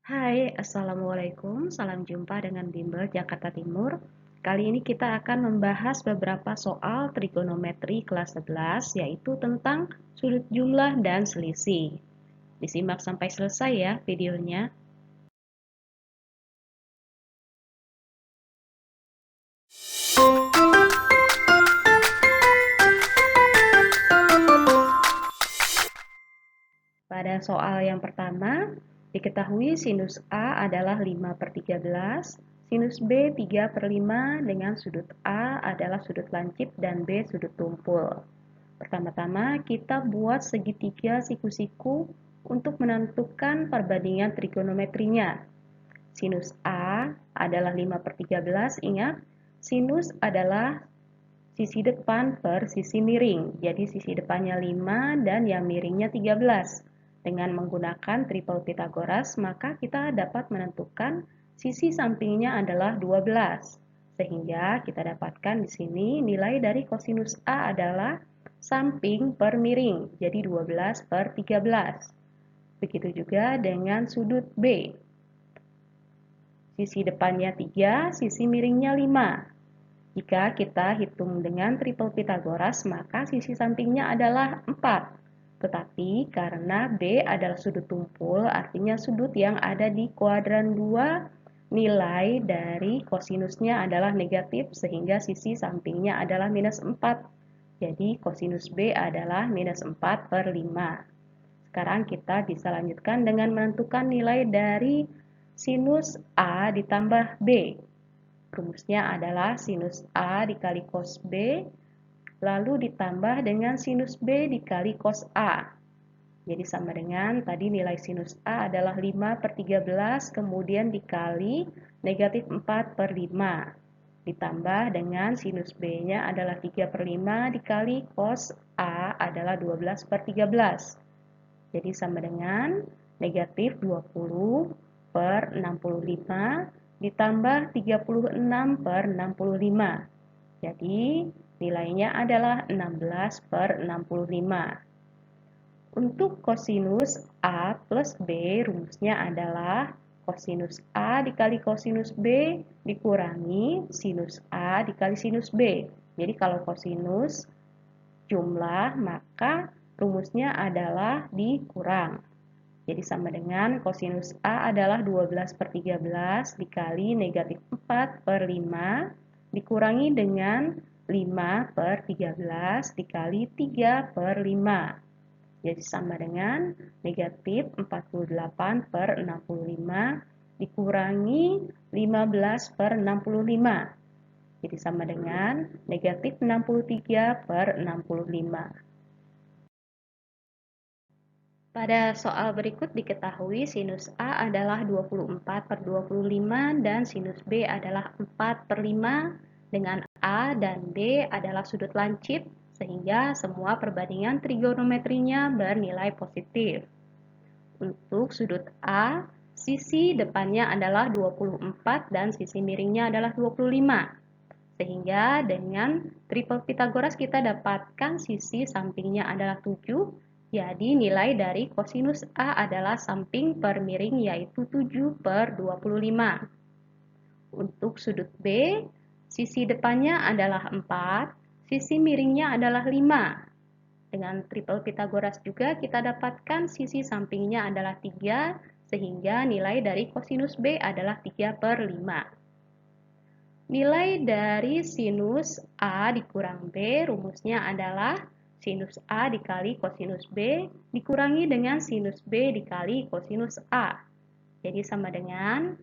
Hai, Assalamualaikum. Salam jumpa dengan Bimbel Jakarta Timur. Kali ini kita akan membahas beberapa soal trigonometri kelas 11, yaitu tentang sudut jumlah dan selisih. Disimak sampai selesai ya videonya. Pada soal yang pertama, diketahui sinus A adalah 5/13, sinus B 3/5 dengan sudut A adalah sudut lancip dan B sudut tumpul. Pertama-tama kita buat segitiga siku-siku untuk menentukan perbandingan trigonometrinya. Sinus A adalah 5/13, ingat, sinus adalah sisi depan per sisi miring. Jadi sisi depannya 5 dan yang miringnya 13. Dengan menggunakan triple Pythagoras, maka kita dapat menentukan sisi sampingnya adalah 12. Sehingga kita dapatkan di sini nilai dari kosinus A adalah samping per miring. Jadi 12/13. Begitu juga dengan sudut B. Sisi depannya 3, sisi miringnya 5. Jika kita hitung dengan triple Pythagoras, maka sisi sampingnya adalah 4. Tetapi karena B adalah sudut tumpul, artinya sudut yang ada di kuadran 2, nilai dari kosinusnya adalah negatif, sehingga sisi sampingnya adalah minus 4. Jadi kosinus B adalah minus 4/5. Sekarang kita bisa lanjutkan dengan menentukan nilai dari sinus A ditambah B. Rumusnya adalah sinus A dikali cos B, lalu ditambah dengan sinus B dikali cos A. Jadi sama dengan tadi nilai sinus A adalah 5/13, kemudian dikali negatif 4/5. Ditambah dengan sinus B-nya adalah 3/5 dikali cos A adalah 12/13. Jadi sama dengan negatif 20/65 ditambah 36/65. Jadi nilainya adalah 16/65. Untuk kosinus A plus B, rumusnya adalah kosinus A dikali kosinus B dikurangi sinus A dikali sinus B. Jadi kalau kosinus jumlah, maka rumusnya adalah dikurang. Jadi sama dengan kosinus A adalah 12/13 dikali negatif 4/5 dikurangi dengan 5/13 dikali 3/5. Jadi sama dengan negatif 48/65 dikurangi 15/65. Jadi sama dengan negatif 63/65. Pada soal berikut diketahui sinus A adalah 24/25 dan sinus B adalah 4/5 dengan A dan B adalah sudut lancip sehingga semua perbandingan trigonometrinya bernilai positif. Untuk sudut A, sisi depannya adalah 24 dan sisi miringnya adalah 25. Sehingga dengan triple Pythagoras kita dapatkan sisi sampingnya adalah 7. Jadi nilai dari kosinus A adalah samping per miring yaitu 7/25. Untuk sudut B, sisi depannya adalah 4, sisi miringnya adalah 5. Dengan triple Pythagoras juga kita dapatkan sisi sampingnya adalah 3, sehingga nilai dari kosinus B adalah 3/5. Nilai dari sinus A dikurang B, rumusnya adalah sinus A dikali kosinus B dikurangi dengan sinus B dikali kosinus A. Jadi sama dengan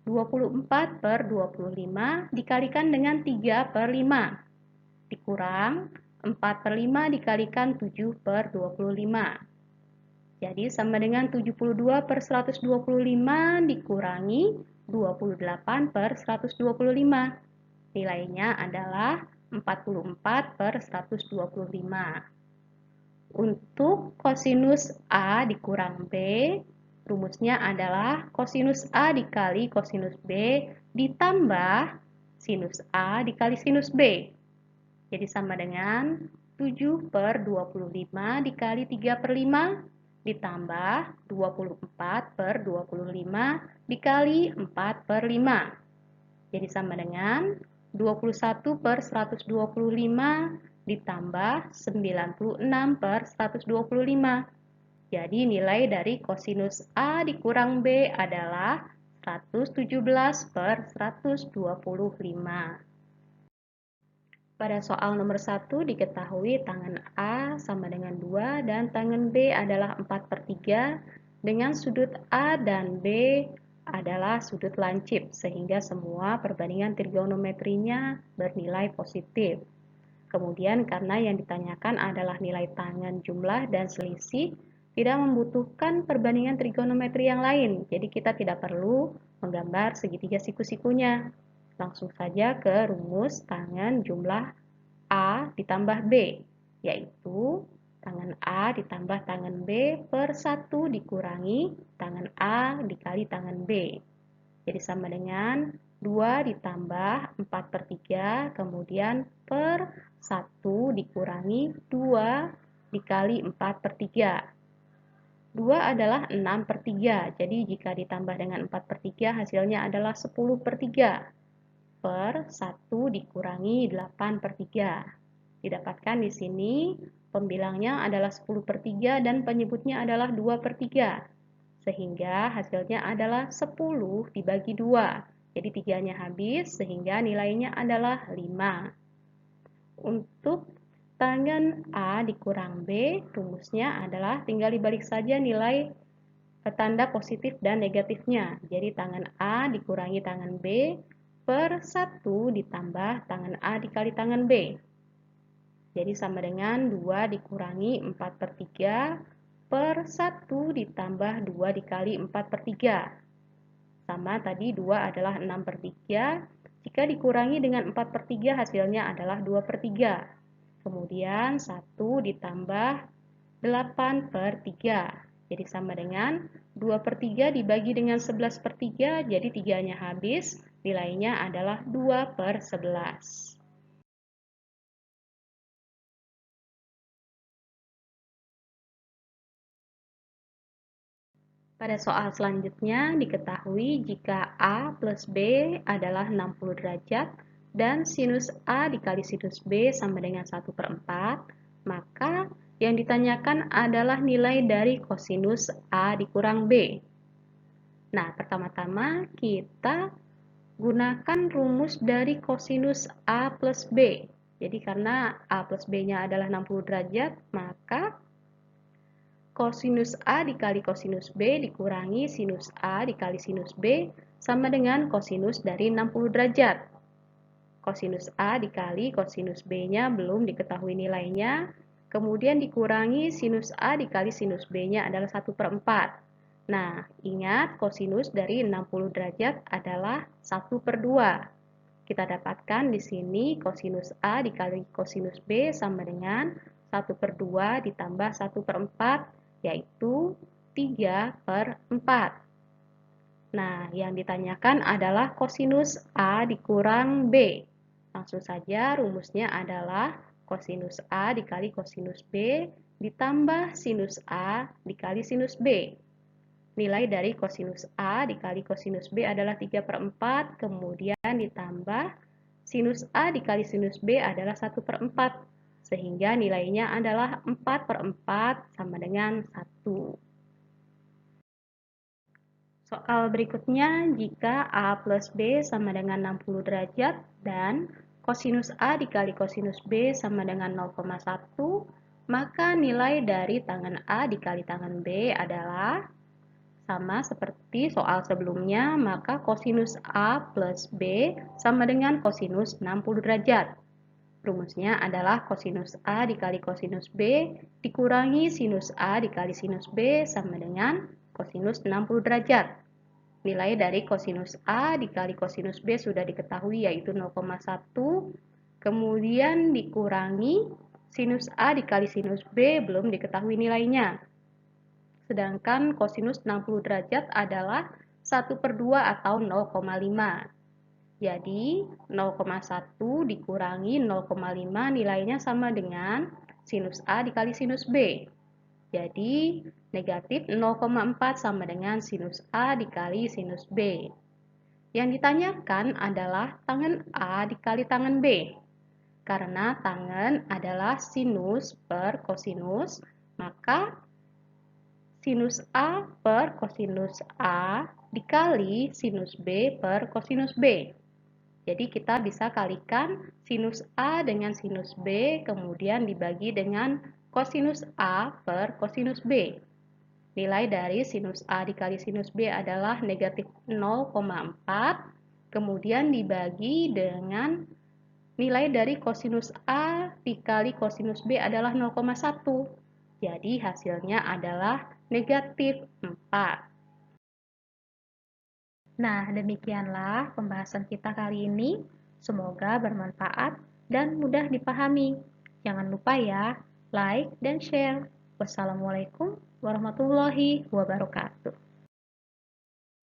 24/25 dikalikan dengan 3/5 dikurang 4/5 dikalikan 7/25. Jadi sama dengan 72/125 dikurangi 28/125. Nilainya adalah 44/125. Untuk kosinus A dikurang B, rumusnya adalah kosinus A dikali kosinus B ditambah sinus A dikali sinus B. Jadi sama dengan 7/25 dikali 3/5 ditambah 24 per 25 dikali 4 per 5. Jadi sama dengan 21 per 125 ditambah 96 per 125. Jadi nilai dari kosinus A dikurang B adalah 117 per 125. Pada soal nomor 1 diketahui tangan A sama dengan 2 dan tangan B adalah 4/3 dengan sudut A dan B adalah sudut lancip sehingga semua perbandingan trigonometrinya bernilai positif. Kemudian karena yang ditanyakan adalah nilai tangan, jumlah, dan selisih, tidak membutuhkan perbandingan trigonometri yang lain, jadi kita tidak perlu menggambar segitiga siku-sikunya. Langsung saja ke rumus tangan jumlah A ditambah B, yaitu tangan A ditambah tangan B per 1 dikurangi tangan A dikali tangan B. Jadi sama dengan 2 ditambah 4/3, kemudian per 1 dikurangi 2 dikali 4/3. 2 adalah 6/3, jadi jika ditambah dengan 4/3 hasilnya adalah 10/3 per 1 dikurangi 8/3. Didapatkan di sini pembilangnya adalah 10/3 dan penyebutnya adalah 2/3. Sehingga hasilnya adalah 10 dibagi 2. Jadi 3-nya habis sehingga nilainya adalah 5. Untuk tangan A dikurang B, rumusnya adalah tinggal dibalik saja nilai tanda positif dan negatifnya. Jadi tangan A dikurangi tangan B per 1 ditambah tangan A dikali tangan B. Jadi sama dengan 2 dikurangi 4/3 per 1 ditambah 2 dikali 4/3. Sama tadi 2 adalah 6/3. Jika dikurangi dengan 4/3 hasilnya adalah 2/3. Kemudian 1 ditambah 8/3. Jadi sama dengan 2/3 dibagi dengan 11/3, jadi 3-nya habis, nilainya adalah 2/11. Pada soal selanjutnya diketahui jika A plus B adalah 60 derajat dan sinus A dikali sinus B sama dengan 1/4, maka yang ditanyakan adalah nilai dari kosinus A dikurang B. Nah, pertama-tama kita gunakan rumus dari kosinus A plus B. Jadi karena A plus B-nya adalah 60 derajat, maka kosinus A dikali kosinus B dikurangi sinus A dikali sinus B sama dengan kosinus dari 60 derajat. Kosinus A dikali kosinus B-nya belum diketahui nilainya, kemudian dikurangi sinus A dikali sinus B-nya adalah 1/4. Nah, ingat kosinus dari 60 derajat adalah 1/2. Kita dapatkan di sini kosinus A dikali kosinus B sama dengan 1/2 ditambah 1/4, yaitu 3/4. Nah, yang ditanyakan adalah kosinus A dikurang B. Langsung saja rumusnya adalah kosinus A dikali kosinus B ditambah sinus A dikali sinus B. Nilai dari kosinus A dikali kosinus B adalah 3/4, kemudian ditambah sinus A dikali sinus B adalah 1/4. Sehingga nilainya adalah 4/4 sama dengan 1. Soal berikutnya, jika A plus B sama dengan 60 derajat dan kosinus A dikali kosinus B sama dengan 0,1, maka nilai dari tangan A dikali tangan B adalah sama seperti soal sebelumnya, maka kosinus A plus B sama dengan kosinus 60 derajat. Rumusnya adalah kosinus A dikali kosinus B dikurangi sinus A dikali sinus B sama dengan kosinus 60 derajat. Nilai dari kosinus A dikali kosinus B sudah diketahui yaitu 0,1. Kemudian dikurangi sinus A dikali sinus B belum diketahui nilainya. Sedangkan kosinus 60 derajat adalah 1/2 atau 0,5. Jadi 0,1 dikurangi 0,5 nilainya sama dengan sinus A dikali sinus B. Jadi Negatif 0,4 sama dengan sinus A dikali sinus B. Yang ditanyakan adalah tangen A dikali tangen B. Karena tangen adalah sinus per kosinus, maka sinus A per kosinus A dikali sinus B per kosinus B. Jadi kita bisa kalikan sinus A dengan sinus B, kemudian dibagi dengan kosinus A per kosinus B. Nilai dari sinus A dikali sinus B adalah negatif 0,4, kemudian dibagi dengan nilai dari kosinus A dikali kosinus B adalah 0,1. Jadi hasilnya adalah negatif 4. Nah, demikianlah pembahasan kita kali ini. Semoga bermanfaat dan mudah dipahami. Jangan lupa ya, like dan share. Wassalamualaikum warahmatullahi wabarakatuh.